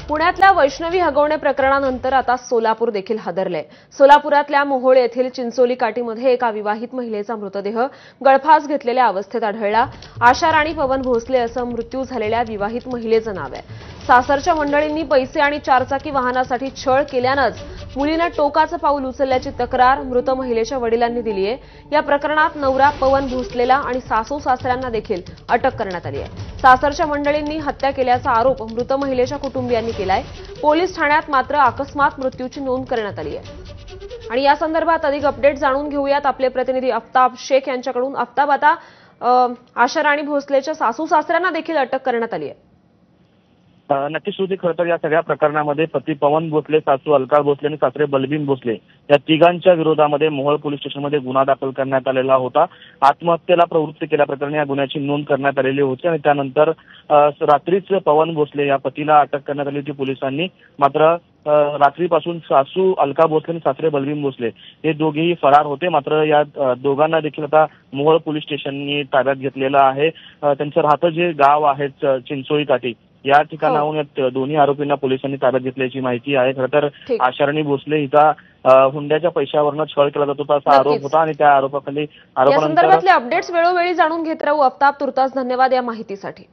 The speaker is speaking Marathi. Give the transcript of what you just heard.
पुण्यातल्या वैष्णवी हगवणे प्रकरणानंतर आता सोलापूर देखील हादरले। सोलापुरातल्या मोहोळ येथील चिंचोली काठीमध्ये एका विवाहित महिलेचा मृतदेह गळफास घेतलेल्या अवस्थेत आढळला। आशा राणी पवन भोसले असं मृत्यू झालेल्या विवाहित महिलेचं नाव आहे। सासरच्या मंडळींनी पैसे आणि चारचाकी वाहनासाठी छळ केल्यानंच मुलीनं टोकाचं पाऊल उचलल्याची तक्रार मृत महिलेच्या वडिलांनी दिली आहे। या प्रकरणात नवरा पवन भोसलेला आणि सासू सासऱ्यांना देखील अटक करण्यात आली आहे। सासरच्या मंडळींनी हत्या केल्याचा आरोप मृत महिलेच्या कुटुंबियांनी केलाय। पोलीस ठाण्यात मात्र अकस्मात मृत्यूची नोंद करण्यात आली आहे। आणि या संदर्भात अधिक अपडेट जाणून घेऊयात आपले प्रतिनिधी आफताब शेख यांच्याकडून। आफताब, आता आशा राणी भोसलेच्या सासू सासऱ्यांना देखील अटक करण्यात आली आहे। नक्कीच श्रुती, खरं तर या सगळ्या प्रकरणामध्ये पती पवन भोसले, सासू अलका भोसले आणि सासरे बलबीन भोसले या तिघांच्या विरोधामध्ये मोहोळ पोलीस स्टेशनमध्ये गुन्हा दाखल करण्यात आलेला होता। आत्महत्येला प्रवृत्त केल्याप्रकरणी या गुन्ह्याची नोंद करण्यात आलेली होती आणि त्यानंतर रात्रीच पवन भोसले या पतीला अटक करण्यात आली होती पोलिसांनी। मात्र रात्रीपासून सासू अलका भोसले आणि सासरे बलबीन भोसले हे दोघेही फरार होते। मात्र या दोघांना देखील आता मोहोळ पोलीस स्टेशनने ताब्यात घेतलेलं आहे। त्यांचं राहतं जे गाव आहे चिंचोळी काठी या ठिकाणाहून या दोन्ही आरोपींना पोलिसांनी ताब्यात घेतल्याची माहिती आहे। खरं तर आशा राणी भोसले हिचा हुंड्याच्या पैशावरनं छळ केला जातो असा आरोप होता आणि त्या आरोपाखाली या संदर्भातले अपडेट्स वेळोवेळी जाणून घेत राहू आफताब। तुर्तास धन्यवाद या माहितीसाठी।